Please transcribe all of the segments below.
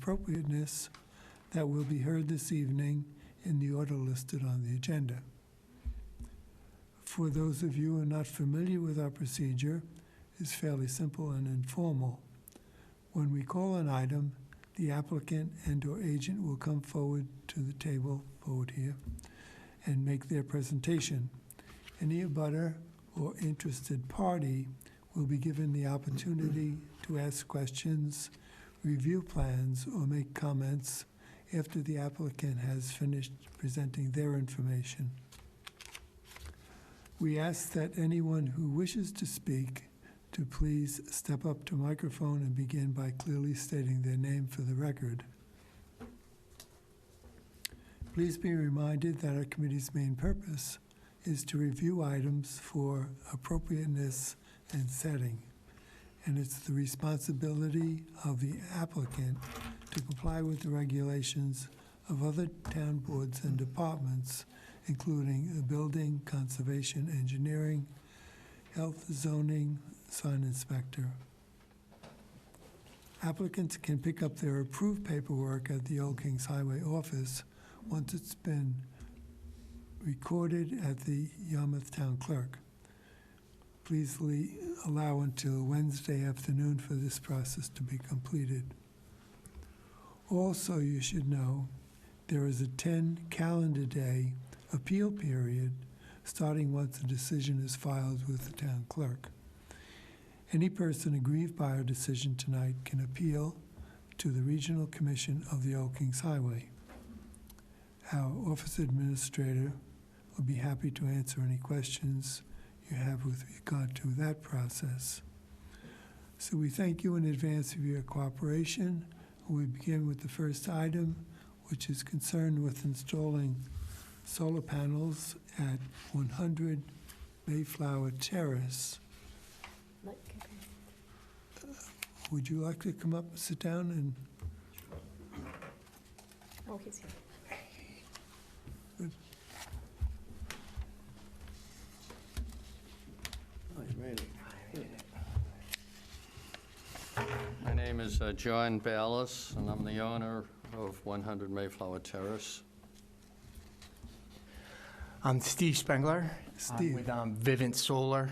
appropriateness that will be heard this evening in the order listed on the agenda. For those of you who are not familiar with our procedure, it's fairly simple and informal. When we call an item, the applicant and/or agent will come forward to the table, forward here, and make their presentation. Any abutter or interested party will be given the opportunity to ask questions, review plans, or make comments after the applicant has finished presenting their information. We ask that anyone who wishes to speak to please step up to microphone and begin by clearly stating their name for the record. Please be reminded that our committee's main purpose is to review items for appropriateness and setting, and it's the responsibility of the applicant to comply with the regulations of other town boards and departments, including the building, conservation, engineering, health, zoning, sign inspector. Applicants can pick up their approved paperwork at the Old Kings Highway office once it's been recorded at the Yarmouth Town Clerk. Please allow until Wednesday afternoon for this process to be completed. Also, you should know there is a 10 calendar day appeal period starting once a decision is filed with the town clerk. Any person aggrieved by our decision tonight can appeal to the Regional Commission of the Old Kings Highway. Our office administrator will be happy to answer any questions you have with regard to that process. So we thank you in advance for your cooperation. We begin with the first item, which is concerned with installing solar panels at 100 Mayflower Terrace. Would you like to come up and sit down and? Oh, he's here. Good. Oh, you made it. My name is John Ballas, and I'm the owner of 100 Mayflower Terrace. I'm Steve Spengler. Steve. I'm with Vivint Solar.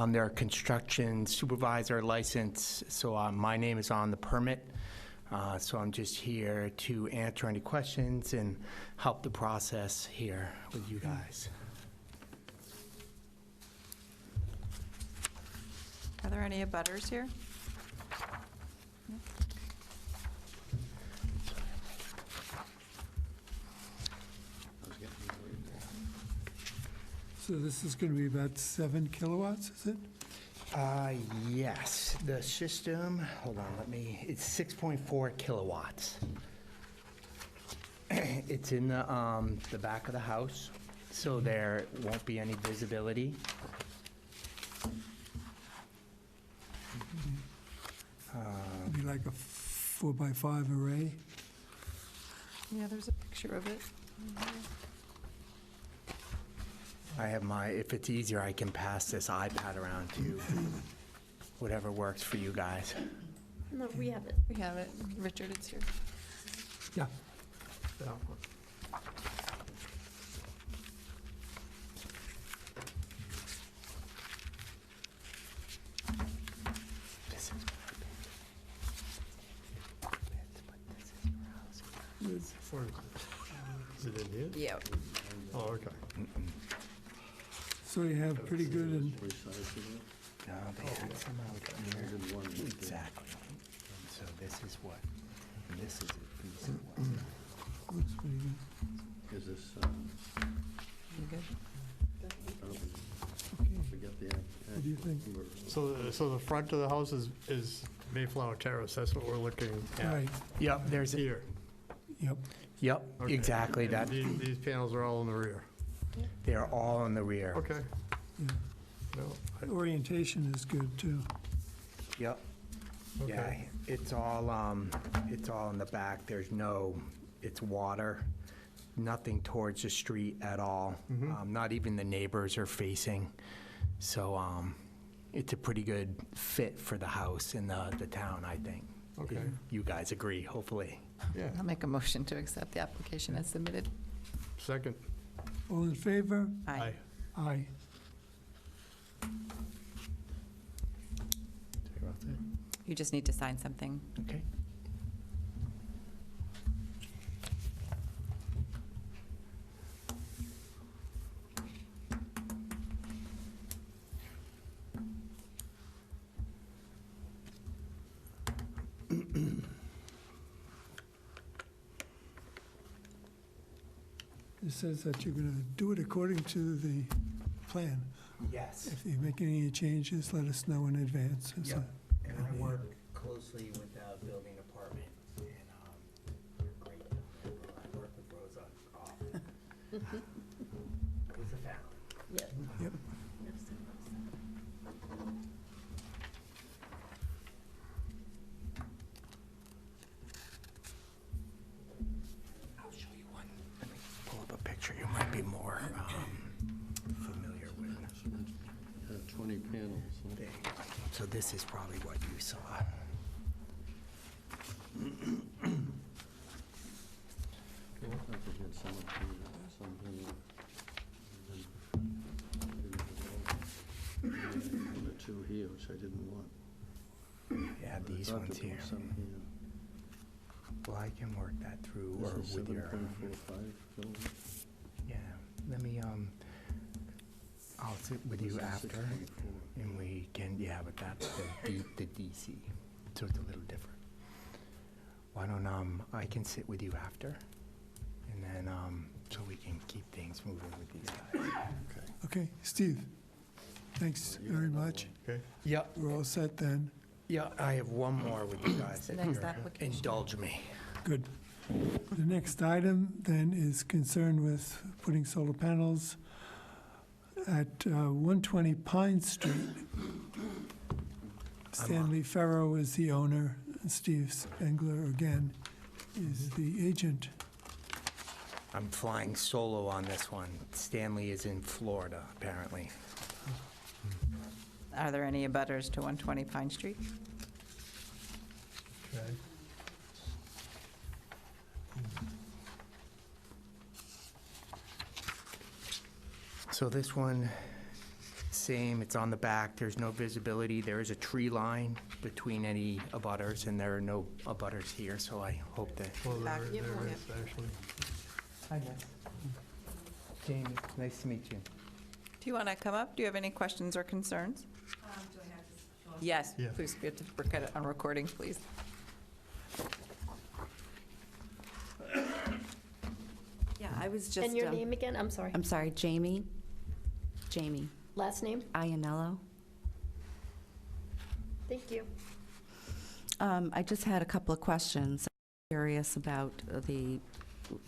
They're a construction supervisor license, so my name is on the permit. So I'm just here to answer any questions and help the process here with you guys. Are there any abutters here? So this is going to be about 7 kilowatts, is it? Yes, the system, hold on, it's 6.4 kilowatts. It's in the back of the house, so there won't be any visibility. It'd be like a 4x5 array. Yeah, there's a picture of it. I have if it's easier, I can pass this iPad around to whatever works for you guys. No, we have it. We have it. Richard, it's here. Yeah. This is Is it in here? Yeah. Oh, okay. So you have pretty good, and No, they had some out here. Exactly. So this is what, and this is it. These are what. looks pretty good. Is this, You good? Okay, forget the... what do you think? So the front of the house is Mayflower Terrace, that's what we're looking at Right, Yep, there's, here. yep. yep, Okay. exactly And that. These panels are all in the rear. They're all in the rear. Okay. Yeah. No, The orientation is good, too. Yep. Yeah, okay. it's all in the back. There's it's water, nothing towards the street at all. Not even the neighbors are facing. So it's a pretty good fit for the house and the town, I think. Okay, You guys agree, hopefully. yeah. I'll make a motion to accept the application as submitted. Second. All in favor? Aye. Aye. You just need to sign something. Okay. It says that you're going to do it according to the plan. Yes. If you make any changes, let us know in advance. Yep. And I work closely with the building department, and they're great down there. I work with Rosa often. Rosa Fallon. Yep. I'll show you one. Let me pull up a picture you might be more familiar with. 20 panels. Huh? There you go. So this is probably what you saw. I could get some up here, some here. And the two here, which I didn't want. Yeah, I these thought ones there here. was some here. Well, I can work that through, or This is with your, 7.45 building. yeah, let me, I'll sit with you after, 6.4. and we can, yeah, but that's the DC, so it's a little different. Why don't, I can sit with you after, and then, so we can keep things moving with these guys. Okay. Okay, Steve, thanks very much. Okay. Yeah, We're all set then. yeah, I have one more with you guys. The if next you're- application. Indulge me. Good. The next item then is concerned with putting solar panels at 120 Pine Street. Stanley Farrow is the owner, and Steve Spengler, again, is the agent. I'm flying solo on this one. Stanley is in Florida, apparently. Are there any abutters to 120 Pine Street? Okay. So this one, same, it's on the back, there's no visibility, there is a tree line between any abutters, and there are no abutters here, so I hope that. Well, Back. there Yep, there yep. is actually. Hi, Miss. Jamie, nice to meet you. Do you want to come up? Do you have any questions or concerns? Yes, Yeah. please, we have to record it on recording, please. Yeah, I was just. And your name again? I'm sorry. I'm sorry, Jamie. Jamie Last name? Iannello. Thank you. I just had a couple of questions. I'm curious about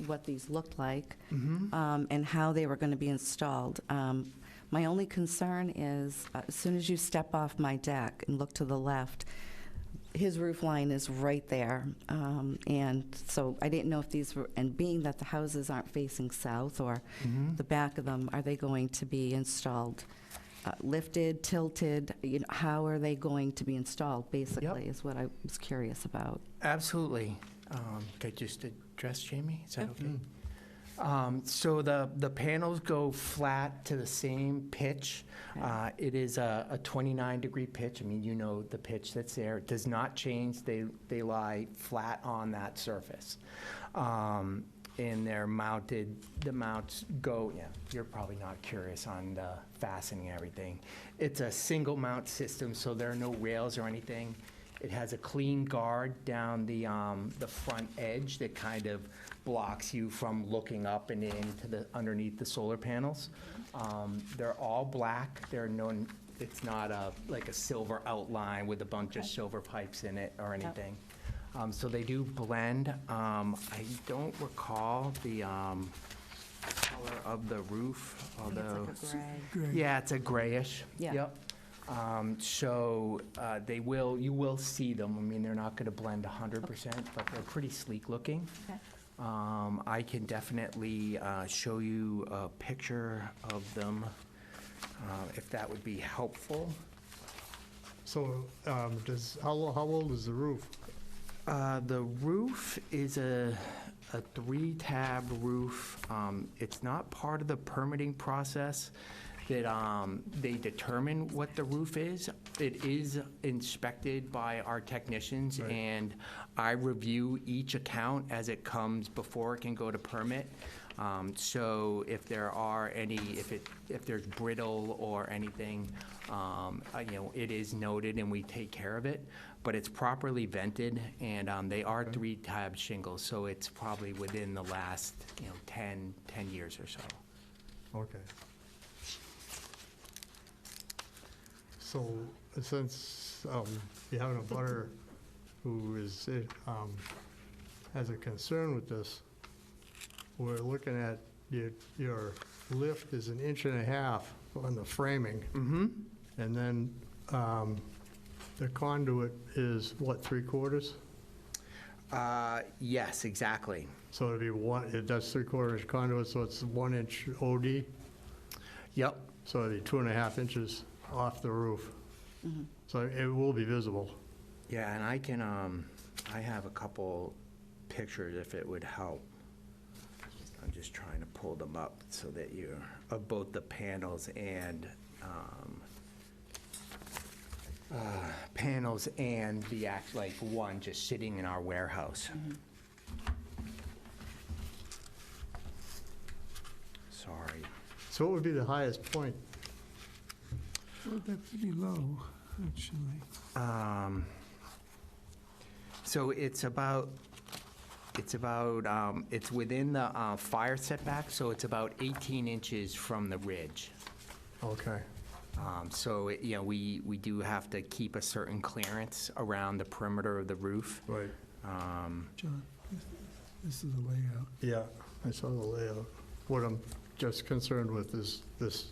what these looked like and how they were going to be installed. My only concern is, as soon as you step off my deck and look to the left, his roof line is right there. And so I didn't know if these were, and being that the houses aren't facing south or the back of them, are they going to be installed lifted, tilted? You know, how are they going to be installed, basically, is what I was curious about. Absolutely. Could I just address Jamie? Is that okay? So the panels go flat to the same pitch. Okay. It is a 29-degree pitch. I mean, you know the pitch that's there. It does not change. They lie flat on that surface. And they're mounted, the mounts go, yeah, you're probably not curious on the fastening and everything. It's a single mount system, so there are no rails or anything. It has a clean guard down the front edge that kind of blocks you from looking up and into the, underneath the solar panels. They're all black. It's not like a silver outline with a bunch of silver pipes in it or anything. So they do blend. I don't recall the color of the roof, although. It's like a gray. Great. Yeah, it's a grayish. Yeah. Yep. So you will see them. I mean, they're not going to blend 100%, but they're pretty sleek looking. Okay. I can definitely show you a picture of them if that would be helpful. So, how old is the roof? The roof is a 3-tab roof. It's not part of the permitting process that they determine what the roof is. It is inspected by our technicians, Right. and I review each account as it comes before it can go to permit. So if there are any, if there's brittle or anything, it is noted and we take care of it. But it's properly vented, and they are 3-tab shingles, so it's probably within the last, 10 years or so. Okay. So since you have a butter who is, has a concern with this, we're looking at your lift is 1.5 inches on the framing, Mm-hmm. and then the conduit is what, 3/4? Yes, exactly. So it'd be it does 3/4 conduit, so it's 1 inch OD, Yep. so it'd be 2.5 inches off the roof. So it will be visible. Yeah, and I can, I have a couple pictures if it would help. I'm just trying to pull them up so that you're, of both the panels and, the one just sitting in our warehouse. Sorry. So what would be the highest point? Well, that's pretty low, actually. So it's within the fire setback, so it's about 18 inches from the ridge. Okay. So, we do have to keep a certain clearance around the perimeter of the roof. Right. John, this is the layout. Yeah, I saw the layout. What I'm just concerned with is this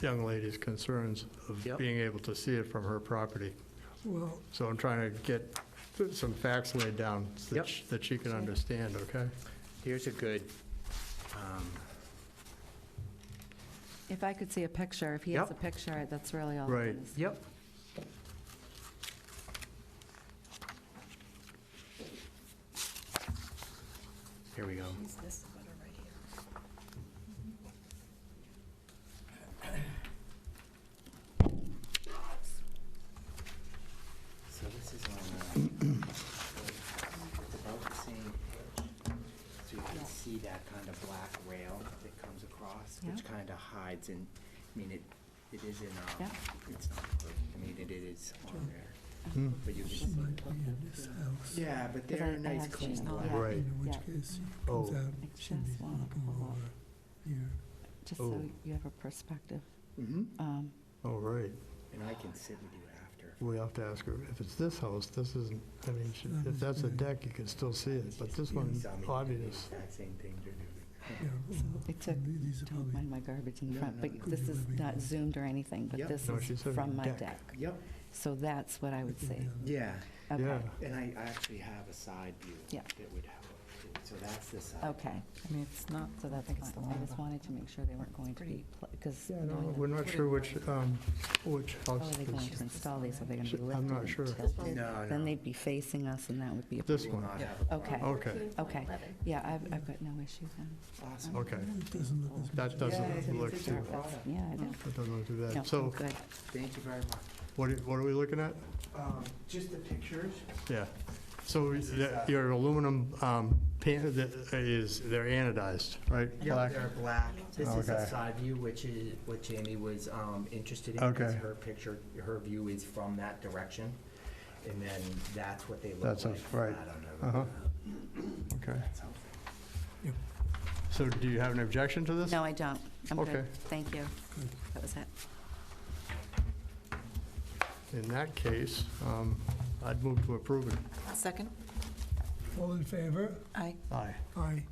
young lady's concerns of Yep. being able to see it from her property. Well, So I'm trying to get some facts laid down Yep. that she can understand, okay? Here's a good, If I could see a picture, if he has a Yep. picture, that's really all Right. it is. yep. Here we go. So this is on, it's about the same pitch. So you can see that kind of black rail that comes across, which Yeah. kind of hides and, it is in, Yeah. it's not, it is on there. Hmm. But you she can see. might be in this house. Yeah, but Because they're I nice have clean seen black. that. Right. In which Yeah. case, she Oh. comes out, I she'll be just wanna looking pull up. over here. Just Oh. so you have a perspective. Mm-hmm. Oh, right. And I can sit with you after. We have to ask her, if it's this house, this isn't, I mean, if that's a deck, you can still see it, but this one, Tell me the obvious. exact same things you're doing. Yeah, So well, it took, these are don't probably, mind my garbage in the No, front, no, but no. this Could be is living not room. zoomed or anything, but Yep. this No, is she's having from a my deck. deck. Yep. So that's what I would see. Yeah, Okay. Yeah. and I actually have a side view Yeah. that would help too. So that's the side. Okay, I mean, it's not, so that's think it's the fine. I one just above. wanted to make sure they weren't going to be, because. Yeah, no, we're not sure which How house are they it going is. to install these? Are they going to be lifted? I'm not and sure. tilted? No, Then no. they'd be facing us, and that would be a This We will one. not have a Okay. Okay, Okay, yeah, I've got no issue then. Awesome. okay. it doesn't look as That Yeah, doesn't look it's a too, good product. Yeah, I know. that doesn't look too No, bad. So I'm good. Thank you very much. what are we looking at? Just the pictures. Yeah. So your aluminum pan, they're anodized, right? Yeah, Black? they're black. This is a Okay. side view, which is what Jamie was interested in. Okay. Because her picture, her view is from that direction. And then that's what they look That's like. right. flat under the- Uh-huh. Okay. That's how- So do you have an objection to this? No, I don't. I'm good. Okay. Thank you. That was it. In that case, I'd move to approve it. Second? all in favor? Aye. Aye. Aye.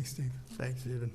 Thanks, Steve. Thanks, Stephen.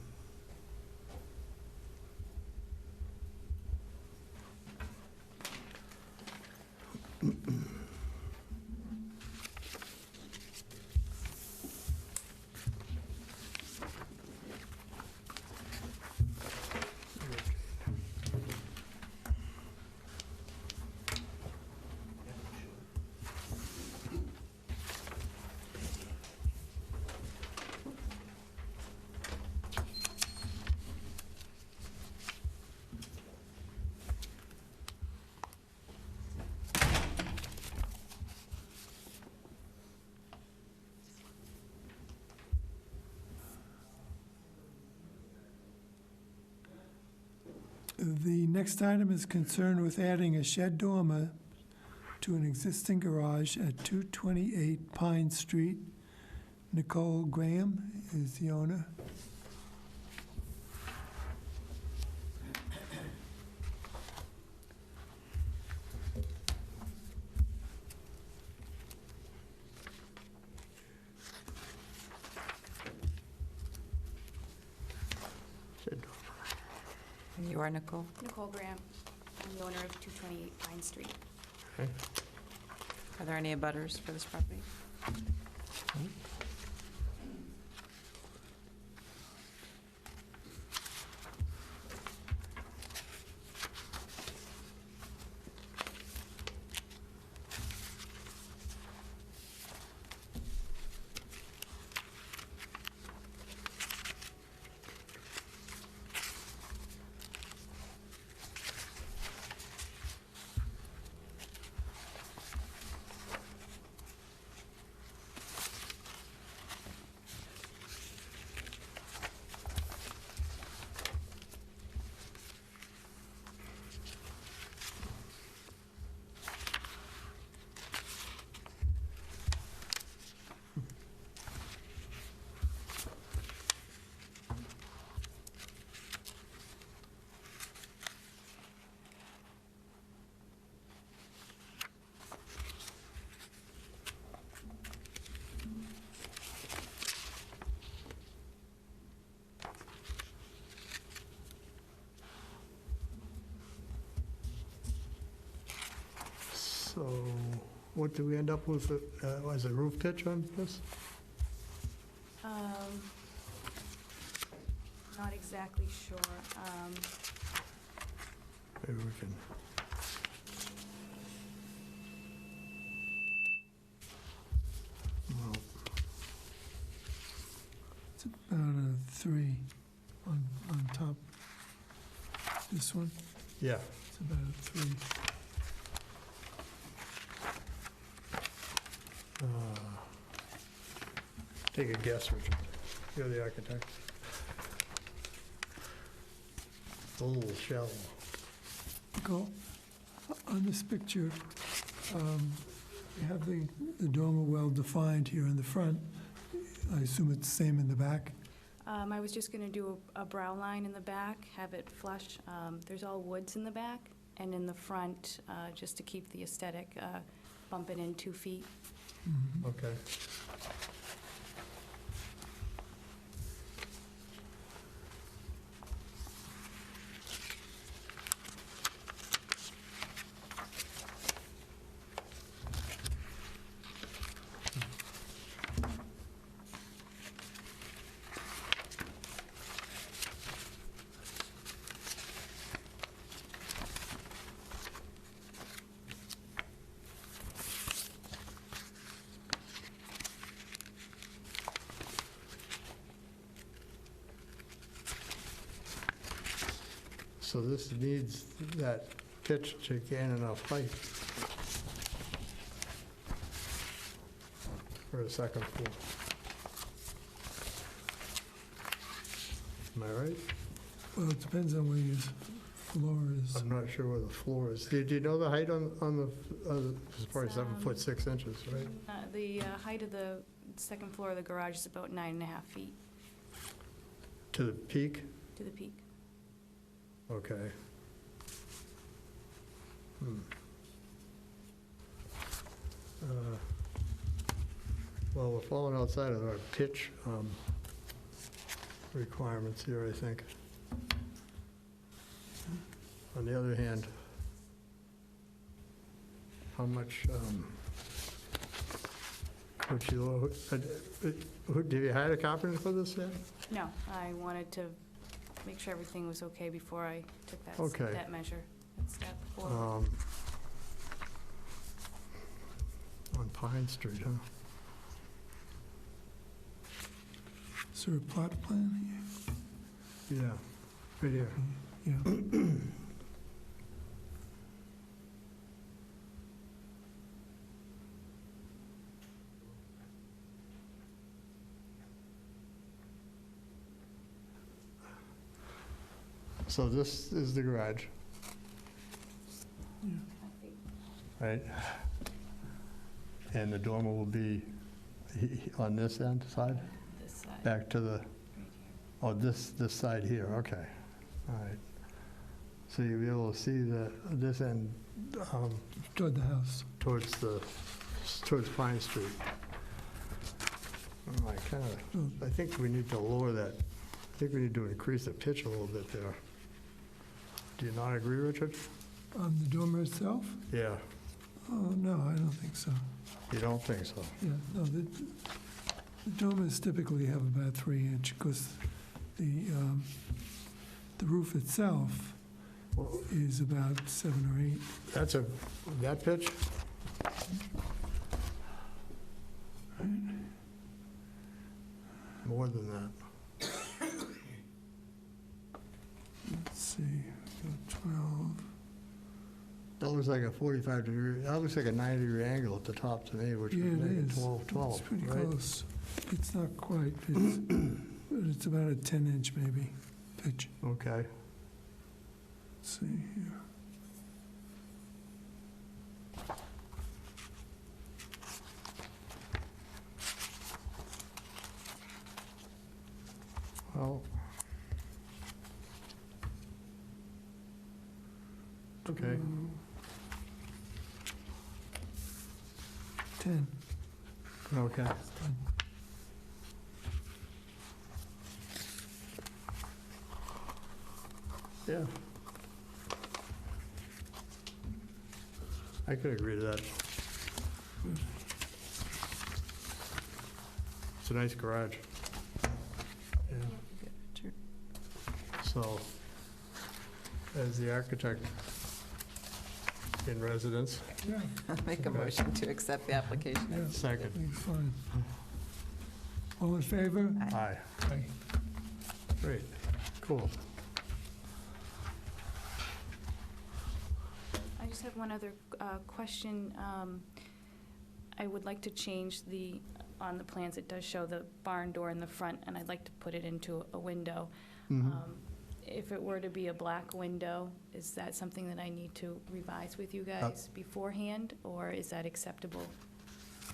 The next item is concerned with adding a shed dormer to an existing garage at 228 Pine Street. Nicole Graham is the owner. And you are Nicole? Nicole Graham. I'm the owner of 228 Pine Street. Are there any abutters for this property? So what do we end up with as a roof pitch on this? Not exactly sure. Maybe we can, well, It's about a 3 on top. This one, yeah, it's about a 3. take a guess, Richard. You're the architect. A little shallow. Nicole, on this picture, you have the dormer well defined here in the front. I assume it's the same in the back? I was just going to do a brow line in the back, have it flush. There's all woods in the back, and in the front, just to keep the aesthetic, bump it in 2 feet. Okay. So this needs that pitch to gain enough height for a second floor. Am I right? Well, it depends on where your floor is. I'm not sure where the floor is. Do you know the height on the, it's probably It's, 7'6" right? The height of the second floor of the garage is about 9.5 feet To the peak? to the peak. Okay. Well, we're falling outside of our pitch requirements here, I think. On the other hand, how much, could you, did you hire a carpenter for this yet? No, I wanted to make sure everything was okay before I took that, Okay. that measure, that step forward. On Pine Street, huh? Is there a plot plan Yeah, right here. here? Yeah. So this is the garage, right? And the dormer will be on this end side, This side, back to the, right here. oh, this side here, okay. All right. So you'll be able to see this end Toward the house. towards Pine Street. Oh, I think we need to lower that. I think we need to increase the pitch a little bit there. Do you not agree, Richard? On the dormer itself? Yeah, Oh, no, I don't think so. you don't think so? Yeah, no, the dormers typically have about 3 inch, because the roof itself Well, is about 7 or 8. that's that pitch? More than that. Let's see, about 12. That looks like a 45-degree, that looks like a 90-degree angle at the top to me, which Yeah, would it make it is. 12, It's pretty right? close. It's not quite, but it's about a 10-inch maybe pitch. Okay. Let's see here. Well. Okay. 10. Okay. Yeah. I could agree to that. It's a nice garage. Yeah. So, as the architect in residence, Yeah, Make a motion to accept the application. yeah, second. that's fine. All in favor? Aye. Aye. Great, cool. I just have one other question. I would like to change on the plans, it does show the barn door in the front, and I'd like to put it into a window. Mhm. If it were to be a black window, is that something that I need to revise with you guys beforehand, or is that acceptable?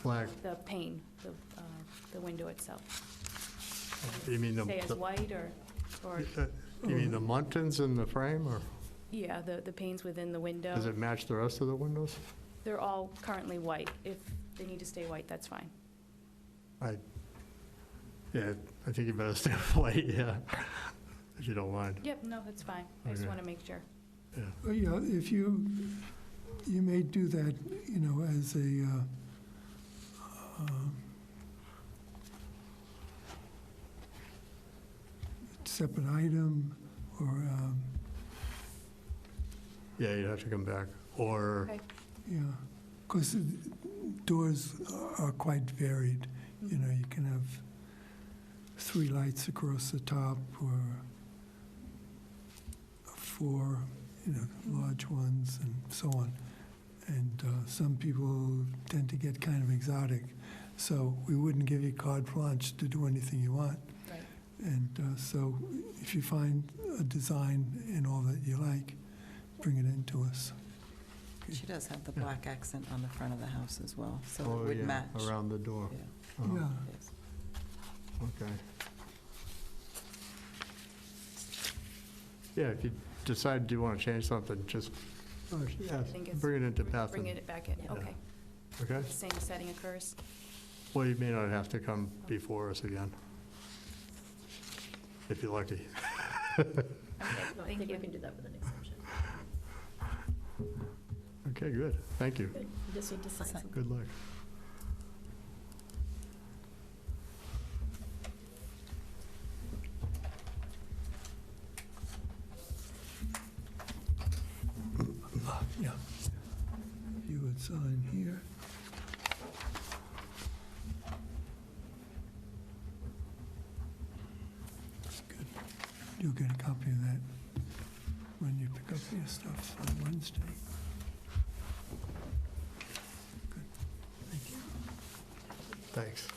Black, The pane, the window itself? you mean Say as white, or, you mean the muntins in the frame, or yeah, the panes within the window? does it match the rest of the windows? They're all currently white. If they need to stay white, that's fine. Yeah, I think you better stay white, yeah, if you don't mind. Yep, no, that's fine. I just Okay. want to make sure. Well, yeah, if you may do that, as a separate item, or, Yeah, you'd have to come back, or, Okay. yeah, because doors are quite varied. You can have 3 lights across the top, or 4, large ones, and so on. And some people tend to get kind of exotic, so we wouldn't give you carte blanche to do anything you want. Right. And so if you find a design and all that you like, bring it in to us. She does have the black accent on the front of the house as well, so oh, it would yeah, match. around the door. Yeah, Oh, Yeah, yes. okay. Yeah, if you decide you want to change something, just, I think it's- bring it into Beth. Bring and- it back in, Yeah. okay. Okay? Same setting occurs. Well, you may not have to come before us again. if you're lucky. No, I think we can do that with an exception. Okay, good. Thank you. Good. You just need to sign something. Good luck. Yeah. If you would sign here. Good. You'll get a copy of that when you pick up your stuff on Wednesday. Good. Thank you. Thanks.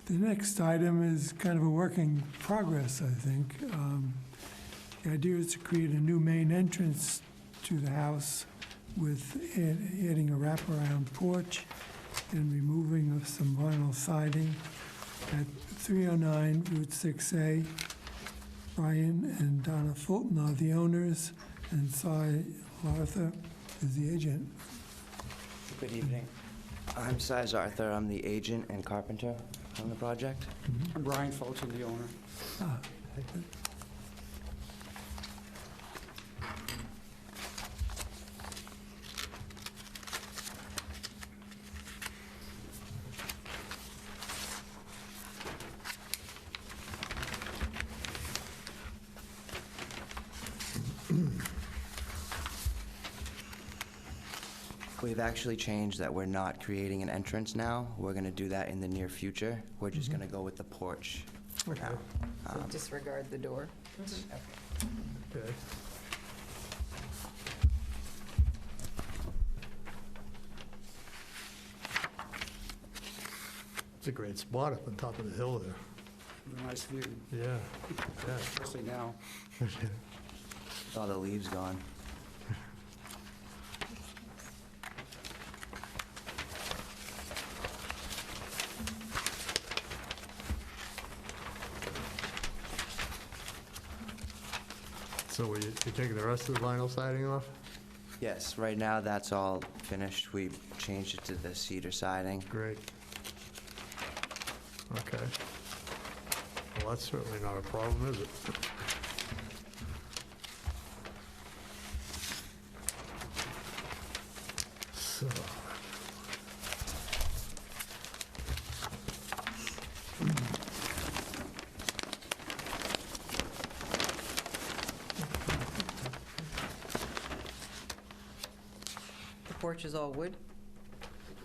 The next item is kind of a work in progress, I think. The idea is to create a new main entrance to the house with adding a wraparound porch and removing of some vinyl siding at 309 Route 6A. Brian and Donna Fulton are the owners, and Cy Arthur is the agent. Good evening. I'm Size Arthur. I'm the agent and carpenter on the project. I'm Brian Fulton, the owner. Ah, We've actually changed that we're not creating an entrance now. We're going to do that in the near future. We're just going to go with the porch Okay. now. So disregard the door? Okay. It's a great spot up on top of the hill there. Nice view, Yeah, yeah. especially now. With all the leaves gone. So you're taking the rest of the vinyl siding off? Yes, right now that's all finished. We changed it to the cedar siding. Great. Okay. Well, that's certainly not a problem, is it? So, The porch is all wood?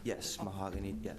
Yes, mahogany, yeah.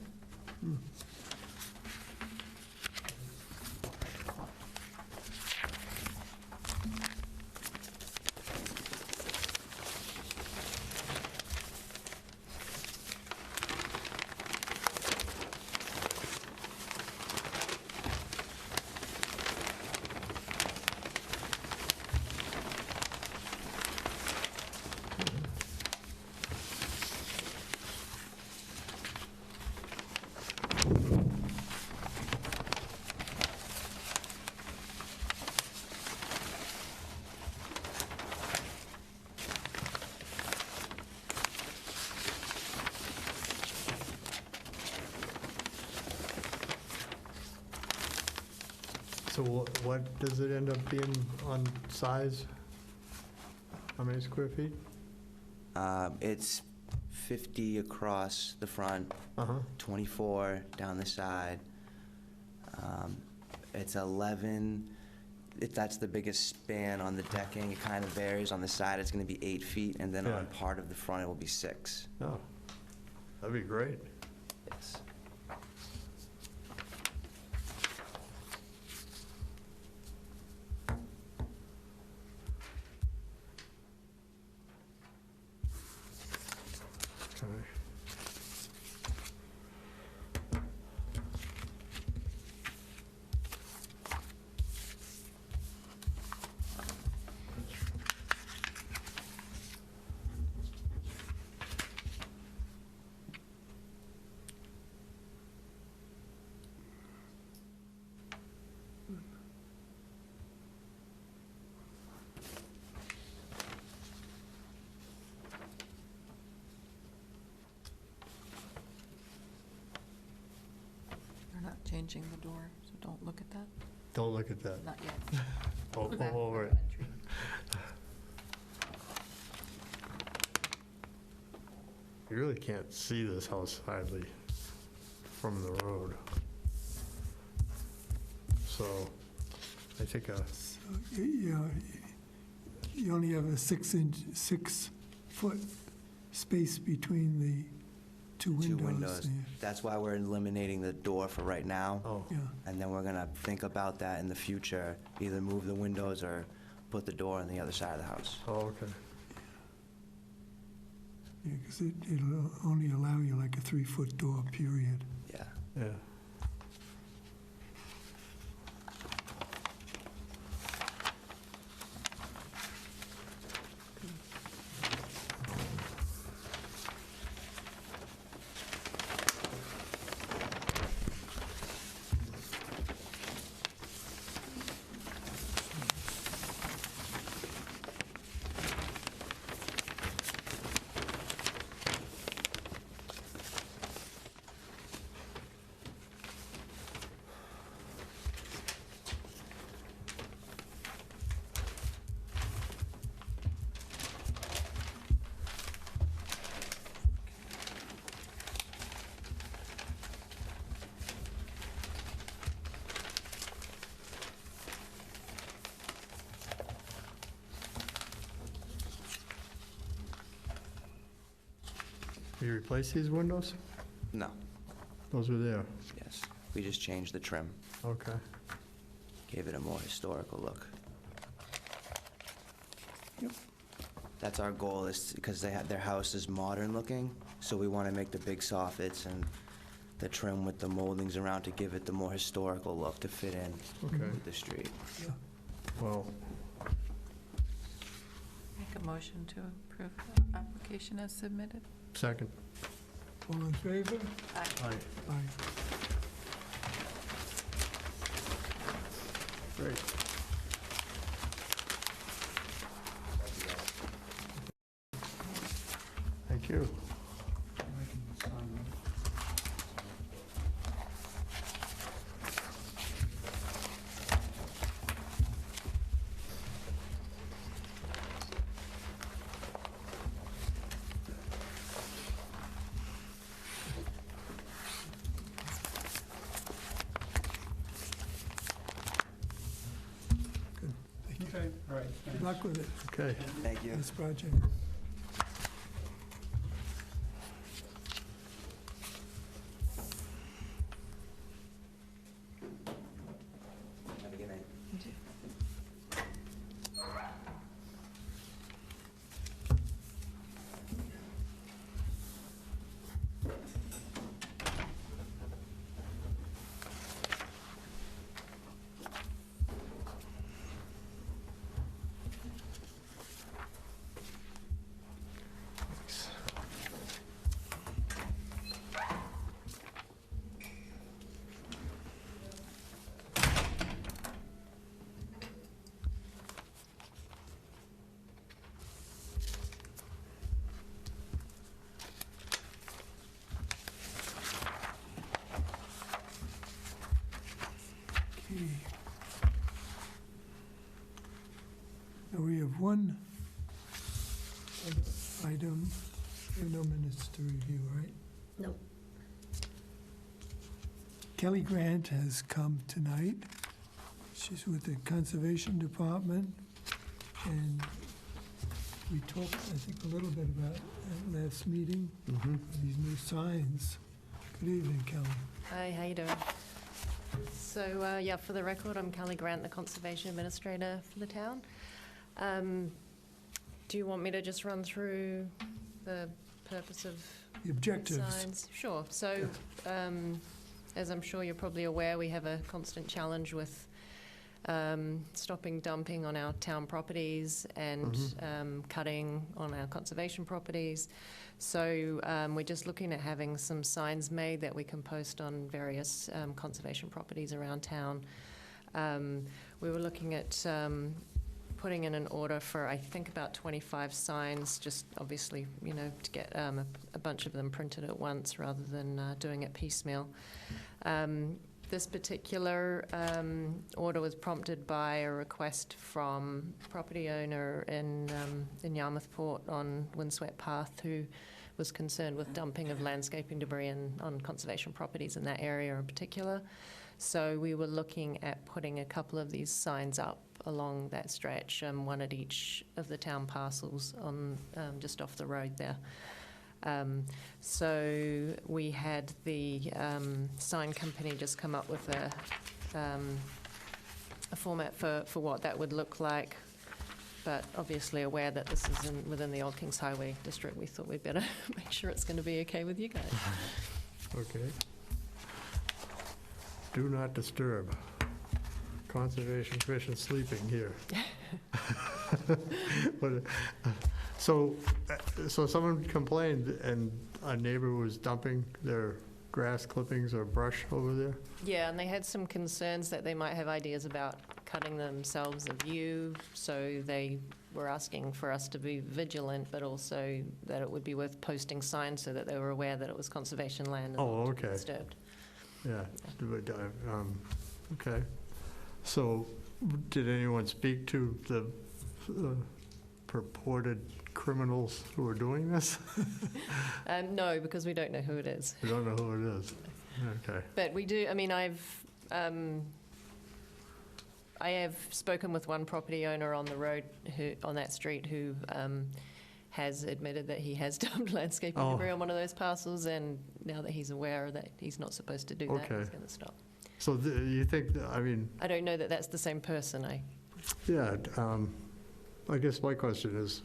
so what does it end up being on size? How many square feet? It's 50 across the front, Uh-huh. 24 down the side. It's 11, that's the biggest span on the decking. It kind of varies. On the side, it's going to be 8 feet, and then Yeah. on part of the front, it will be 6. Oh, that'd be great. Yes. Changing the door, so don't look at that. Don't look at that. Not yet. Oh, The back over door it. entry. You really can't see this house hardly from the road. So I think You only have a 6-foot space between the two Two windows. windows. Yeah. That's why we're eliminating the door for right now. oh, Yeah. And then we're gonna think about that in the future, either move the windows or put the door on the other side of the house. oh, okay. Yeah, because it'll only allow you like a 3-foot door, period. Yeah. Yeah. You replace these windows? No, Those were there. yes. We just changed the trim, Okay. gave it a more historical look. That's our goal, is because their house is modern looking, so we want to make the big soffits and the trim with the moldings around to give it the more historical look to fit in Okay. with the street. Well, Make a motion to approve the application as submitted. second. All in favor? Aye. Aye. Aye. Great. Thank you. I can sign them. Okay, all right. Good thanks. luck with it, Okay. Thank you. this project. Have a good night. Okay. Now, we have one other item. We have no minutes to review, right? No. Kelly Grant has come tonight. She's with the Conservation Department, and we talked, I think, a little bit about that last meeting, Mm-hmm. these new signs. Good evening, Kelly. Hi, how you doing? So, yeah, for the record, I'm Callie Grant, the Conservation Administrator for the town. Do you want me to just run through the purpose of The objectives. signs? Sure. So, as I'm sure you're probably aware, we have a constant challenge with stopping dumping on our town properties and cutting on our conservation properties. So we're just looking at having some signs made that we can post on various conservation properties around town. We were looking at putting in an order for, I think, about 25 signs, just obviously, you know, to get a bunch of them printed at once rather than doing it piecemeal. This particular order was prompted by a request from property owner in Yarmouth Port on Windswept Path, who was concerned with dumping of landscaping debris on conservation properties in that area in particular. So we were looking at putting a couple of these signs up along that stretch, one at each of the town parcels on just off the road there. So we had the sign company just come up with a format for what that would look like, but obviously aware that this is within the Old Kings Highway District, we thought we'd better make sure it's going to be okay with you guys. Okay. Do not disturb. Conservation Commission sleeping here. But, so someone complained and a neighbor was dumping their grass clippings or brush over there? Yeah, and they had some concerns that they might have ideas about cutting themselves a view, so they were asking for us to be vigilant, but also that it would be worth posting signs so that they were aware that it was conservation land and Oh, not to be okay. disturbed. Yeah, okay. So, did anyone speak to the purported criminals who are doing this? No, because we don't know who it is. We don't know who it is. Okay. But we do, I mean, I have spoken with one property owner on the road, on that street, who has admitted that he has dumped landscaping Oh. debris on one of those parcels, and now that he's aware that he's not supposed to do that, Okay. he's going to stop. So you think, I mean, I don't know that that's the same person. yeah, I guess my question is,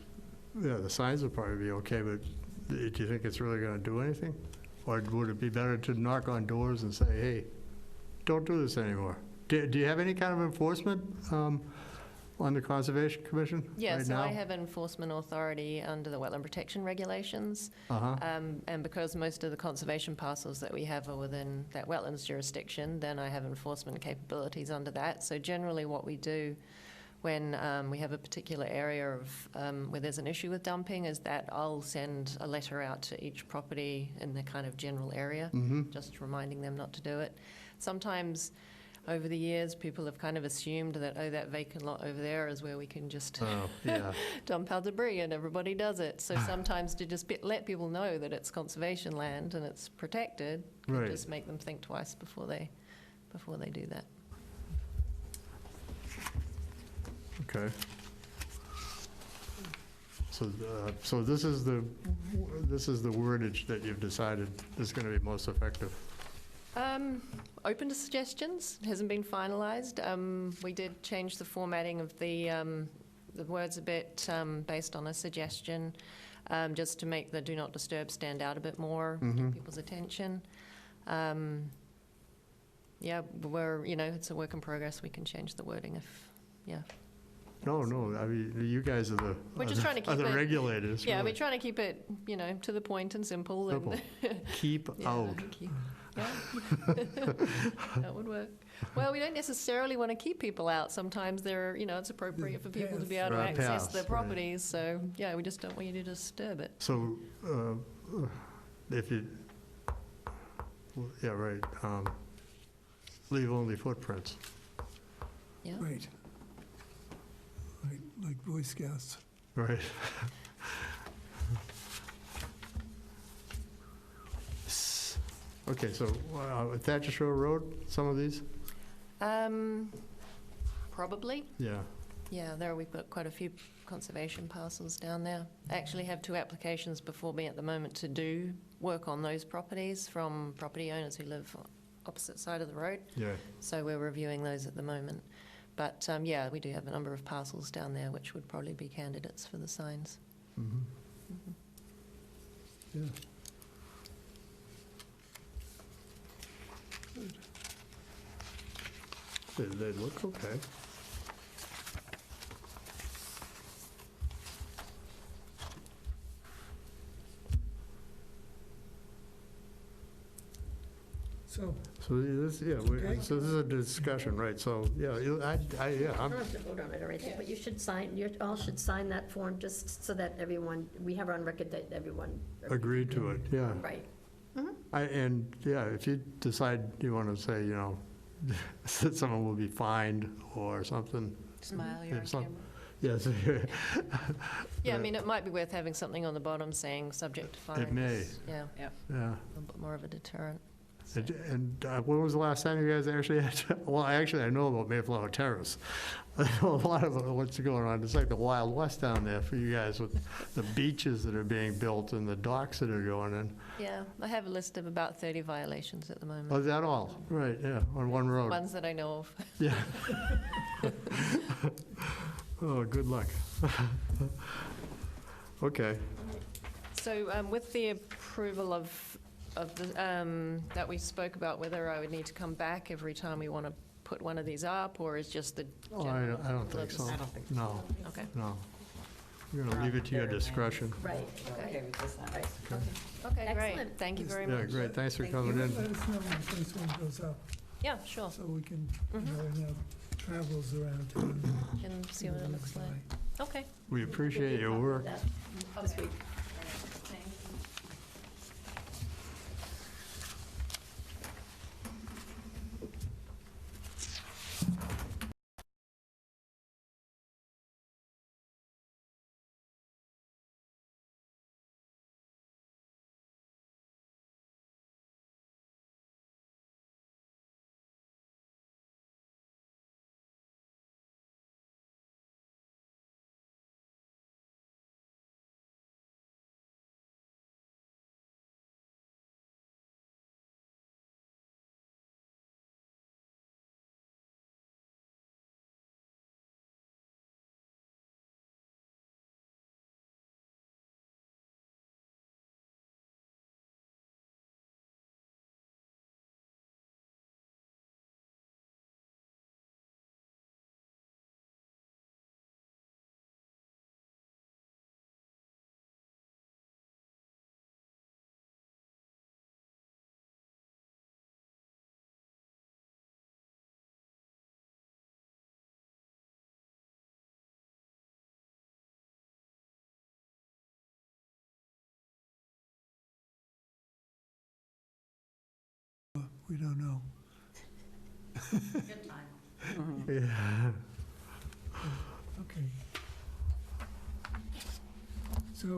yeah, the signs will probably be okay, but do you think it's really going to do anything? Or would it be better to knock on doors and say, hey, don't do this anymore? Do you have any kind of enforcement on the Conservation Commission Yeah, right so now? I have enforcement authority under the wetland protection regulations. Uh-huh. And because most of the conservation parcels that we have are within that wetlands jurisdiction, then I have enforcement capabilities under that. So generally what we do when we have a particular area of where there's an issue with dumping is that I'll send a letter out to each property in the kind of general area, just reminding them not to do it. Sometimes over the years, people have kind of assumed that, oh, that vacant lot over there is where we can just Yeah. dump our debris, and everybody does it. So sometimes to just let people know that it's conservation land and it's protected, can Right. just make them think twice before they do that. Okay. So this is the wordage that you've decided is going to be most effective. Open to suggestions. It hasn't been finalized. We did change the formatting of the words a bit based on a suggestion, just to make the do not disturb stand out a bit more, get people's attention. Yeah, it's a work in progress. We can change the wording if, yeah. No, I mean, you guys are We're just trying to keep the it- regulators. Yeah, really. we're trying to keep it, to the point and simple. Simple. And Keep yeah, out. yeah. That would work. Well, we don't necessarily want to keep people out. Sometimes it's appropriate for people to be able to Right, access paths, their right. properties. So, yeah, we just don't want you to disturb it. So, if you, yeah, right, leave only footprints. Yeah. Right. Like Boy Scouts. Right. Okay, so Thatcher Shore Road, some of these? Probably. Yeah. Yeah, we've got quite a few conservation parcels down there. I actually have 2 applications before me at the moment to do work on those properties from property owners who live opposite side of the road. Yeah. So we're reviewing those at the moment. But, yeah, we do have a number of parcels down there which would probably be candidates for the signs. Yeah. They look okay. So, So this is a discussion, right? So, yeah, I'm, You don't have to vote on it or anything, but you should sign, you all should sign that form just so that we have on record that everyone. agreed to it, yeah. Right. And, yeah, if you decide you want to say, that someone will be fined or something. Smile, you're on If some- camera. Yes. Yeah, I mean, it might be worth having something on the bottom saying subject to fines. It may. Yeah, Yeah. a little bit more of a deterrent. And when was the last time you guys actually had, well, actually, I know about Mayflower Terrace. I know a lot of what's going on. It's like the Wild West down there for you guys with the beaches that are being built and the docks that are going in. Yeah, I have a list of about 30 violations at the moment. Oh, is that all? Right, yeah, on one road. Ones that I know of. Yeah. Oh, good luck. Okay. So with the approval of the, that we spoke about, whether I would need to come back every time we want to put one of these up, or is just the Oh, general? I don't think so. I don't think so. No, Okay, no. We're going to leave it to your discretion. Right, Okay with this one. right. okay, great. Excellent. Thank you very Yeah, much. great, thanks for Thank coming you. in. Let us know when the first one goes up, Yeah, sure. so we can, you know, and have travels around town. Can see what it looks like. Okay. We appreciate your work. This week. We don't know. Yeah. Okay. So,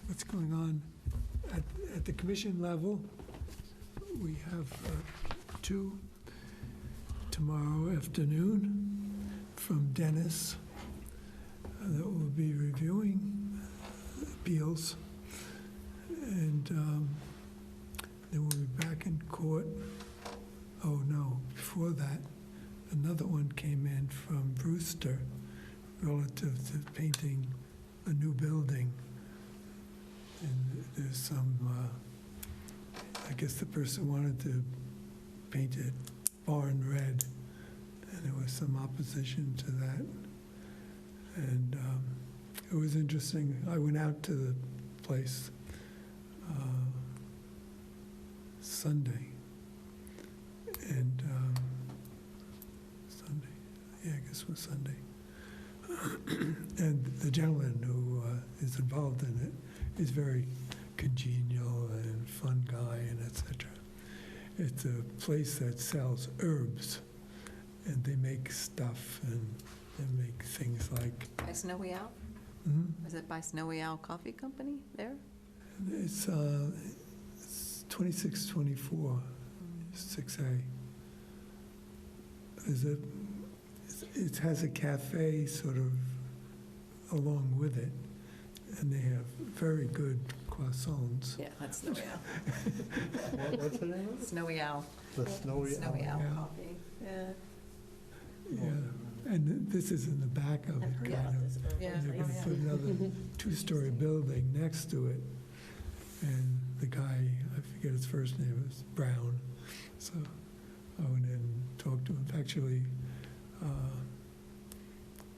what's going on? At the commission level, we have two tomorrow afternoon from Dennis that will be reviewing appeals. And then we'll be back in court. Oh, no, before that, another one came in from Brewster relative to painting a new building. And there's some, I guess the person wanted to paint it barn red, and there was some opposition to that. And it was interesting. I went out to the place Sunday, and Sunday, yeah, I guess it was Sunday. And the gentleman who is involved in it is very congenial and fun guy, and etc. It's a place that sells herbs, and they make stuff, and they make things like. By Snowy Owl? Is it by Snowy Owl Coffee Company there? It's 2624, 6A. It has a cafe sort of along with it, and they have very good croissants. Yeah, that's Snowy Owl. What's the name of it? Snowy Owl. The Snowy Snowy Owl Yeah. Coffee. Yeah. Yeah, and this is in the back of it, kind of. Yeah. And they're going to put another two-story building next to it. And the guy, I forget his first name, is Brown. So I went in and talked to him. Actually,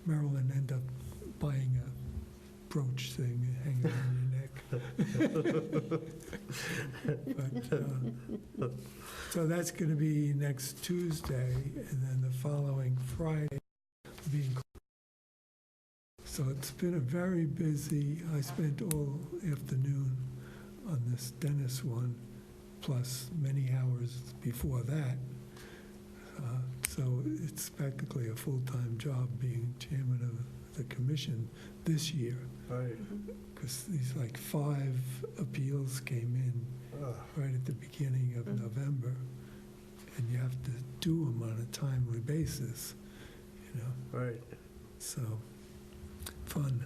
Marilyn ended up buying a brooch thing and hanging on your neck. But, so that's going to be next Tuesday, and then the following Friday will be in court. So it's been a very busy, I spent all afternoon on this Dennis one, plus many hours before that. So it's practically a full-time job being chairman of the commission this year, Right. because these like 5 appeals came in Ugh. right at the beginning of November, and you have to do them on a timely basis, you know, Right. so, fun.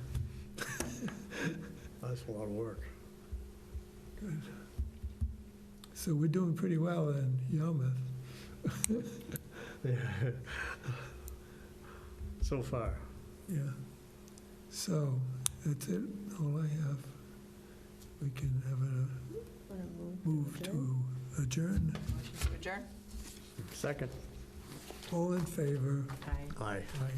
That's a lot of work. Good. So we're doing pretty well in Yarmouth. Yeah. So far. Yeah. So that's it, all I have. We can have a move to adjourn. Motion to adjourn? Second. All in favor? Aye. Aye. Aye.